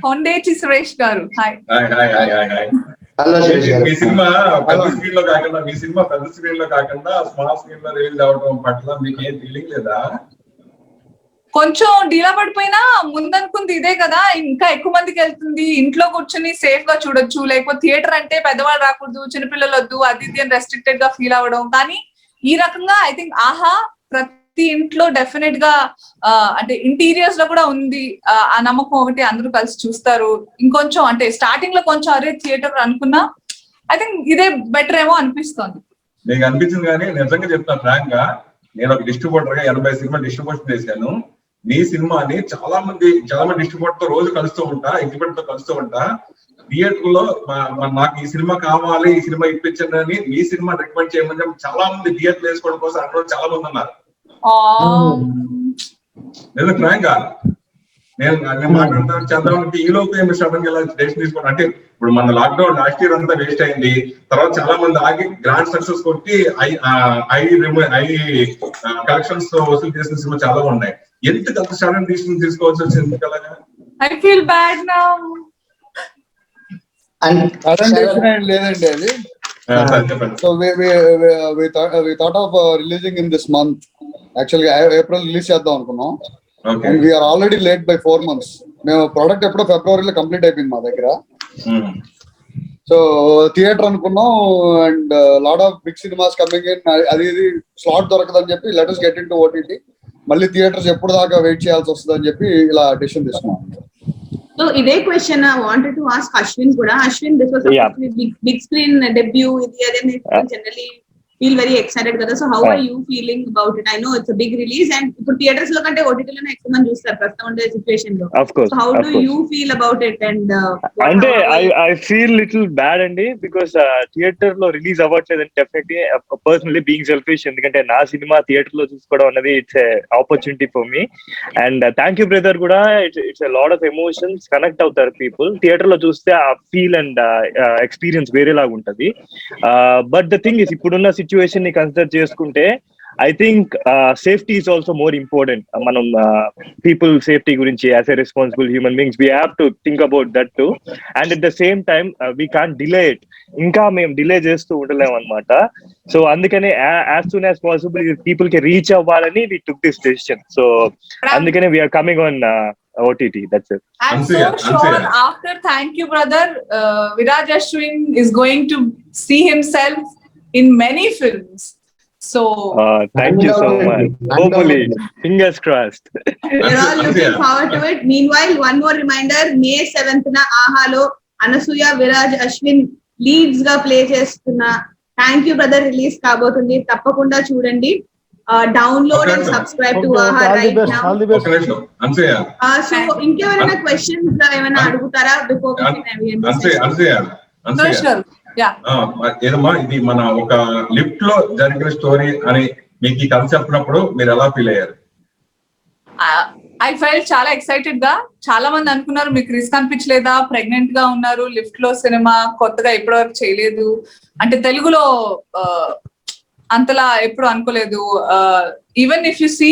Kondeti Suresh garu. Hi hi. మీ సినిమా పెద్ద స్క్రీన్ లో కాకుండా స్మాల్ స్క్రీన్ లో రిలీజ్ అవడం పట్ల మీకు ఏం ఫీలింగ్ లేదా? కొంచెం డీలా పడిపోయినా ముందనుకుంది ఇదే కదా, ఇంకా ఎక్కువ మందికి వెళ్తుంది, ఇంట్లో కూర్చొని సేఫ్ గా చూడొచ్చు, లేకపోతే థియేటర్ అంటే పెద్దవాళ్ళు రాకూడదు, చిన్నపిల్లలు వద్దు, అది ఇది అని రెస్ట్రిక్టెడ్ గా ఫీల్ అవ్వడం. కానీ ఈ రకంగా ఐ థింక్ ఆహా ప్రతి ఇంట్లో డెఫినెట్ గా అంటే ఇంటీరియర్స్ లో కూడా ఉంది ఆ నమ్మకం ఒకటి, అందరూ కలిసి చూస్తారు. ఇంకొంచెం అంటే స్టార్టింగ్ లో కొంచెం అరే థియేటర్ అనుకున్నా, ఐ థింక్ ఇదే బెటర్ ఏమో అనిపిస్తుంది. నీకు అనిపించింది? కానీ నిజంగా చెప్తాను ఫ్రాంక్ గా, నేను ఒక డిస్ట్రిబ్యూటర్ గా 80 సినిమా డిస్ట్రిబ్యూషన్ చేశాను. నీ సినిమాని చాలా మంది డిస్ట్రిబ్యూటర్ తో రోజు కలుస్తూ ఉంటా, ఎగ్జిబిటర్ తో కలుస్తూ ఉంటా. థియేటర్ లో నాకు ఈ సినిమా కావాలి, ఈ సినిమా ఇప్పించండి అని మీ సినిమా రికమెండ్ చేయమని చాలా మంది థియేటర్ వేసుకోవడం కోసం అక్కడ చాలా మంది ఉన్నారు. లేదా ఫ్రాంక్ గా నేను మాట్లాడతాను చేద్దామంటే ఈ లోపు ఏమి సడన్ గా ఇలా డెసిషన్ తీసుకోండి. అంటే ఇప్పుడు మన లాక్డౌన్ లాస్ట్ ఇయర్ అంతా వేస్ట్ అయింది. తర్వాత చాలా మంది ఆగి గ్రాండ్ సక్సెస్ కొట్టి ఐ కలెక్షన్స్ వసూలు చేసిన సినిమా చాలా ఉన్నాయి. ఎందుకు అంత సడన్ డిసిషన్ తీసుకోవాల్సి వచ్చింది? I feel bad now. లేదండి అది. So we thought of releasing in this month. Actually April release చేద్దాం అనుకున్నాం. And we are already late by 4 months. మేము ప్రోడక్ట్ ఎప్పుడో ఫిబ్రవరిలో కంప్లీట్ అయిపోయింది మా దగ్గర. సో థియేటర్ అనుకున్నాం and lot of big cinemas coming in. అది స్లాట్ దొరకదని చెప్పి let us get into OTT. మళ్ళీ థియేటర్స్ ఎప్పుడు దాకా వెయిట్ చేయాల్సి వస్తుంది అని చెప్పి ఇలా డెసిషన్ తీసుకున్నాం. So ఇదే question I wanted to ask Ashwin కూడా. Ashwin, this was big screen debut. ఇది అదే generally feel very excited కదా. So how are you feeling about it? I know it's a big release and ఇప్పుడు థియేటర్స్ లో కంటే OTT లోనే ఎక్కువ మంది చూస్తారు ప్రస్తుతం ఉండే సిచువేషన్ లో. So how do you feel about it? And అంటే I feel little bad అండి because థియేటర్ లో రిలీజ్ అవ్వట్లేదు అని డెఫినెట్లీ పర్సనలీ బీయింగ్ సెల్ఫిష్. ఎందుకంటే నా సినిమా థియేటర్ లో చూసుకోవడం అనేది it's opportunity for me. And thank you brother కూడా. It's lot of emotions connect అవుతారు పీపుల్. థియేటర్ లో చూస్తే ఆ ఫీల్ అండ్ ఎక్స్పీరియన్స్ వేరేలాగా ఉంటది. బట్ ద థింగ్ ఇస్ ఇప్పుడున్న సిచ్యువేషన్ ని కన్సిడర్ చేసుకుంటే I think safety is also more important. మనం పీపుల్ సేఫ్టీ గురించి as a responsible human beings we have to think about that too. And at the same time we can't delay it. ఇంకా మేము డిలే చేస్తూ ఉండలేము అనమాట. సో అందుకనే as soon as possible people కి రీచ్ అవ్వాలని we took this decision. So అందుకనే we're coming on OTT. That's it. I'm so sure after Thank You Brother, Viraj Ashwin is going to see himself in many films. So thank you so much. Hopefully, fingers crossed. we're all looking forward to it. Meanwhile, one more reminder, May 7th na Aha lo Anasuya Viraj Ashwin leads ga play chestunna Thank You Brother release kabotundi. Tappakunda chudandi. Download and subscribe to Aha right now. All the best. So ఇంకేమైనా క్వశ్చన్స్ ఏమైనా అడుగుతారా బిఫోర్ ఏదమ్మా ఇది మన ఒక లిఫ్ట్ లో జరిగిన స్టోరీ అని మీకు ఈ కథ చెప్పినప్పుడు మీరు ఎలా ఫీల్ అయ్యారు? ఐ ఫెల్ట్ చాలా ఎక్సైటెడ్ గా. చాలా మంది అనుకున్నారు మీకు రిస్క్ అనిపించలేదా, ప్రెగ్నెంట్ గా ఉన్నారు, లిఫ్ట్ లో సినిమా కొత్తగా ఇప్పటివరకు చేయలేదు అంటే తెలుగులో అంతలా ఎప్పుడు అనుకోలేదు. ఈవెన్ ఇఫ్ యు సీ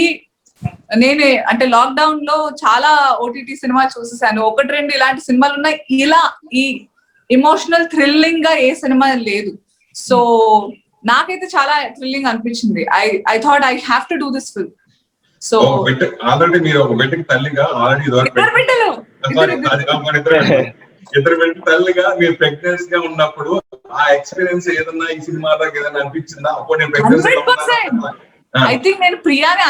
నేనే అంటే లాక్డౌన్ లో చాలా OTT సినిమా చూసేసాను. 1-2 ఇలాంటి సినిమాలు ఉన్నాయి. ఇలా ఈ ఎమోషనల్ థ్రిల్లింగ్ గా ఏ సినిమా లేదు. సో నాకైతే చాలా థ్రిల్లింగ్ అనిపించింది. I thought I have to do this film. So already మీరు ఒక బిడ్డకి తల్లిగా ఆల్రెడీ ఇద్దరు బిడ్డ తల్లిగా మీరు ప్రెగ్నెన్సీ గా ఉన్నప్పుడు ఆ ఎక్స్పీరియన్స్ ఏదన్నా ఈ సినిమాలో ఏదైనా అనిపించిందా? అప్పుడు నేను ప్రెగ్నెన్సీ ఐ థింక్ నేను ప్రియాని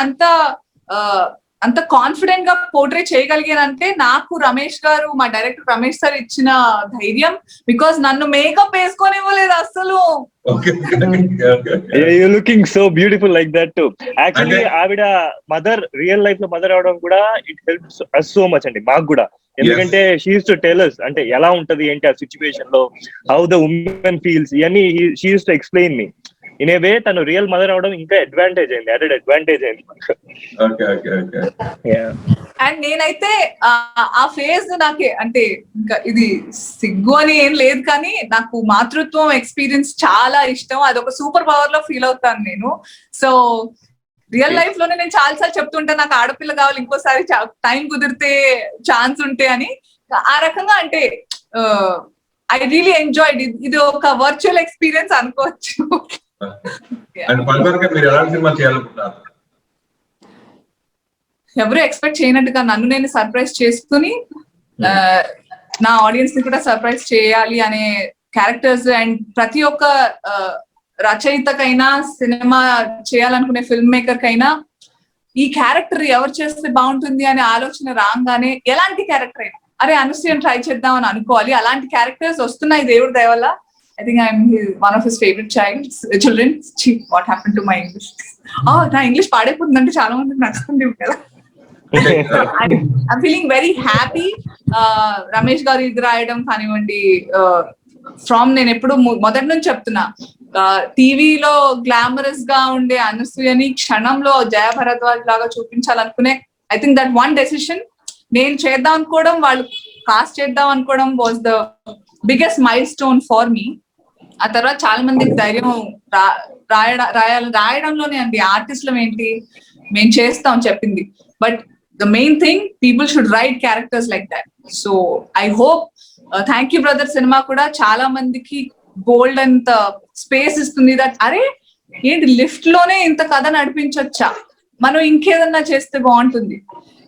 అంత కాన్ఫిడెంట్ గా పోర్ట్రే చేయగలిగానంటే నాకు రమేష్ గారు, మా డైరెక్టర్ రమేష్ సార్ ఇచ్చిన ధైర్యం. బికాస్ నన్ను మేకప్ వేసుకొని ఇవ్వలేదు అసలు. You're looking so beautiful like that too. Actually, ఆవిడ మదర్ రియల్ లైఫ్ లో మదర్ అవడం కూడా it helps us so much అండి, మాకు కూడా. ఎందుకంటే she uses to tell us అంటే ఎలా ఉంటది ఏంటి ఆ సిచ్యువేషన్ లో, హౌ ద ఉమెన్ ఫీల్స్, ఇవన్నీ she uses to explain me. In a way తను రియల్ మదర్ అవడం ఇంకా అడ్వాంటేజ్ అయింది, అడెడ్ అడ్వాంటేజ్ అయింది. అండ్ నేనైతే ఆ ఫేజ్ నాకే అంటే ఇంకా ఇది సిగ్గు అని ఏం లేదు, కానీ నాకు మాతృత్వం ఎక్స్పీరియన్స్ చాలా ఇష్టం. అదొక సూపర్ పవర్ లో ఫీల్ అవుతాను నేను. సో రియల్ లైఫ్ లోనే నేను చాలా సార్లు చెప్తుంటా నాకు ఆడపిల్ల కావాలి, ఇంకోసారి టైం కుదిరితే ఛాన్స్ ఉంటే అని. ఆ రకంగా అంటే ఐ రియలీ ఎంజాయ్డ్. ఇది ఒక వర్చువల్ ఎక్స్పీరియన్స్ అనుకోవచ్చు. ఎవరు ఎక్స్పెక్ట్ చేయనట్టుగా నన్ను నేను సర్ప్రైజ్ చేసుకుని నా ఆడియన్స్ ని కూడా సర్ప్రైజ్ చేయాలి అనే క్యారెక్టర్స్. అండ్ ప్రతి ఒక్క రచయితకైనా సినిమా చేయాలనుకునే ఫిల్మ్ మేకర్ కైనా ఈ క్యారెక్టర్ ఎవరు చేస్తే బాగుంటుంది అనే ఆలోచన రాగానే ఎలాంటి క్యారెక్టర్ అయినా అరే అనుసూయని ట్రై చేద్దాం అని అనుకోవాలి. అలాంటి క్యారెక్టర్స్ వస్తున్నాయి దేవుడి దయ వల్ల. I think I'm one of his favorite children. What happened to my English? నా ఇంగ్లీష్ పాడైపోతుందంటే చాలా మందికి నచ్చుతుంది కదా. I'm feeling very happy. Ramesh garu ఇది రాయడం కానివ్వండి, ఫ్రమ్ నేను ఎప్పుడు మొదటి నుంచి చెప్తున్నా, టీవీలో గ్లామరస్ గా ఉండే అనసూయని క్షణంలో జయ భరద్వాజ్ లాగా చూపించాలనుకునే, I think that one decision నేను చేద్దాం అనుకోవడం, వాళ్ళు కాస్ట్ చేద్దాం అనుకోవడం was the biggest milestone for me. ఆ తర్వాత చాలా మందికి ధైర్యం రాయడంలోనే అండి. ఆర్టిస్టులం ఏంటి, మేము చేస్తాం చెప్పింది, but the main thing people should write characters like that. So I hope thank you brother cinema కూడా చాలా మందికి బోల్డ్ అంత స్పేస్ ఇస్తుంది. దట్ అరే ఏంటి లిఫ్ట్ లోనే ఇంత కథ నడిపించొచ్చా, మనం ఇంకేదన్నా చేస్తే బాగుంటుంది.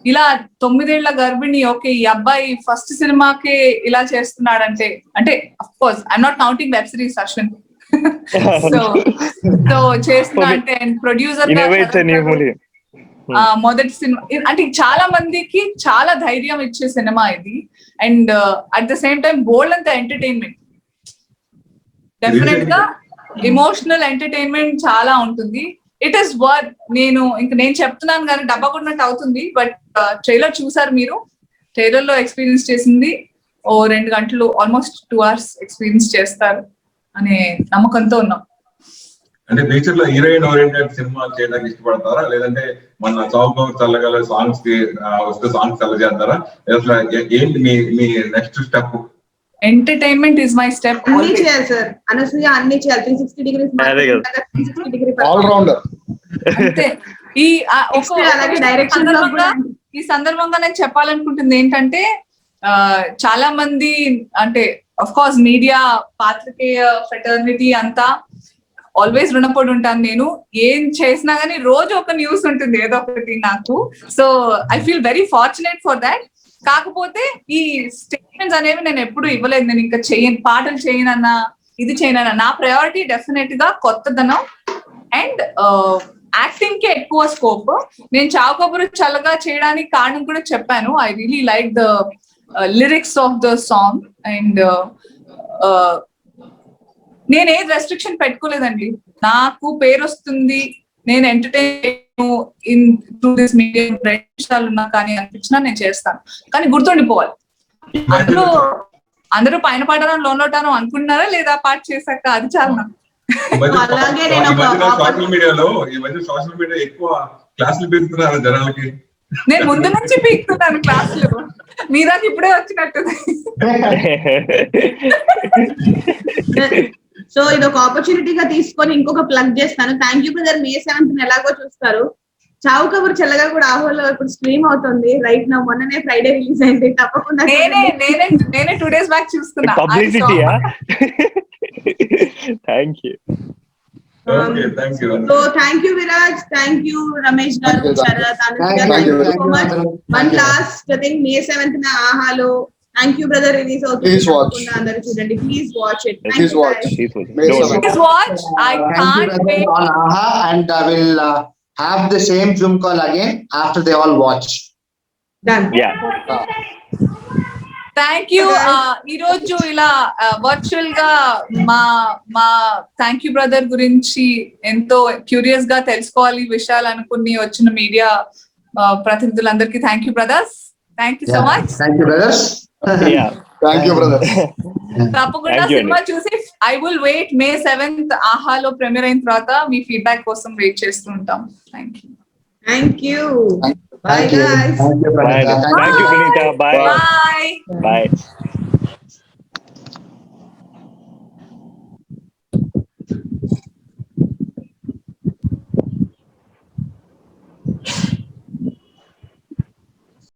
ఇలా 9 ఏళ్ల గర్భిణి, ఓకే ఈ అబ్బాయి ఫస్ట్ సినిమాకే ఇలా చేస్తున్నాడంటే, అంటే of course I'm not counting web series Ashwin, so చేస్తున్నా అంటే, అండ్ ప్రొడ్యూసర్ మొదటి సినిమా అంటే చాలా మందికి చాలా ధైర్యం ఇచ్చే సినిమా ఇది. And at the same time బోల్డ్ అంత ఎంటర్టైన్మెంట్, డెఫినెట్ గా ఎమోషనల్ ఎంటర్టైన్మెంట్ చాలా ఉంటుంది. It is worth. నేను చెప్తున్నాను కానీ డబ్బా కొట్టినట్టు అవుతుంది, బట్ ట్రైలర్ చూసారు మీరు, ట్రైలర్ లో ఎక్స్పీరియన్స్ చేసింది 2 గంటలు, ఆల్మోస్ట్ 2 hours ఎక్స్పీరియన్స్ చేస్తారు అనే నమ్మకంతో ఉన్నాం. అంటే నేచర్ లో హీరోయిన్ ఓరియంటెడ్ సినిమా చేయడానికి ఇష్టపడతారా, లేదంటే మన చౌక చల్లగల సాంగ్స్ కి వస్తే సాంగ్స్ చల్ల చేస్తారా, ఏంటి మీ next step? Entertainment is my step. అన్ని చేయాలి సార్, అనసూయ అన్ని చేయాలి, 360 degrees 360 degree ఆల్ రౌండర్. అంతే. ఈ సందర్భంగా నేను చెప్పాలనుకుంటుంది ఏంటంటే, చాలా మంది అంటే అఫ్ కోర్స్ మీడియా, పాత్రికేయ ఫ్రెటర్నిటీ అంతా ఆల్వేస్ రుణపడి ఉంటాను. నేను ఏం చేసినా గానీ రోజు ఒక న్యూస్ ఉంటుంది ఏదో ఒకటి నాకు. So I feel very fortunate for that. కాకపోతే ఈ స్టేట్మెంట్స్ అనేవి నేను ఎప్పుడు ఇవ్వలేదు. నేను ఇంకా పాటలు చేయనన్నా, ఇది చేయనన్నా, నా ప్రయారిటీ డెఫినెట్ గా కొత్తదనం అండ్ యాక్టింగ్ కి ఎక్కువ స్కోప్. నేను చావు కబురు చల్లగా చేయడానికి కారణం కూడా చెప్పాను. I really like the lyrics of the song and నేను ఏ రెస్ట్రిక్షన్ పెట్టుకోలేదండి. నాకు పేరు వస్తుంది, నేను entertain in through this medium 2 నిమిషాలు ఉన్నా కానీ అనిపించినా నేను చేస్తాను. కానీ గుర్తుండిపోవాలి. అందరూ పైన పాడడం లోనోటాను అనుకున్నారా లేదా పాట చేశాక, అది చాలా నాకు. ఈ మధ్య సోషల్ మీడియా ఎక్కువ క్లాసులు పెడుతున్నారు జనాలకి. నేను ముందు నుంచి పీకుతున్నాను క్లాసులు, మీ దాకా ఇప్పుడే వచ్చినట్టు. సో ఇది ఒక ఆపర్చునిటీగా తీసుకొని ఇంకొక ప్లగ్ చేస్తాను. Thank you brother. May 7th ఎలాగో చూస్తారు. చావు కబురు చల్లగా కూడా ఆహోలో ఇప్పుడు స్ట్రీమ్ అవుతుంది రైట్ నా. మొన్ననే ఫ్రైడే రిలీజ్ అయింది. తప్పకుండా నేనే 2 days బ్యాక్ చూస్తున్నా. Thank you. So thank you Viraj, thank you Ramesh garu, Sharath, thank you so much. One last thing, May 7th నా ఆహాలో థ్యాంక్ యూ బ్రదర్ రిలీజ్ అవుతుంది. అందరూ చూడండి, please watch it. Please watch. Please watch. I can't wait. On AHA, and I will have the same Zoom call again after they all watch. Done. Yeah. Thank you. ఈ రోజు ఇలా వర్చువల్ గా మా థ్యాంక్ యూ బ్రదర్ గురించి ఎంతో క్యూరియస్ గా తెలుసుకోవాలి విషయాలు అనుకుని వచ్చిన మీడియా ప్రతినిధులందరికీ thank you brothers. Thank you so much. Thank you brothers. Thank you brother. తప్పకుండా సినిమా చూసి I will wait. May 7th ఆహాలో ప్రీమియర్ అయిన తర్వాత మీ ఫీడ్బ్యాక్ కోసం వెయిట్ చేస్తూ ఉంటాం. Thank you. Thank you. Bye guys. Thank you brother. Thank you Punita. Bye. Bye. Bye.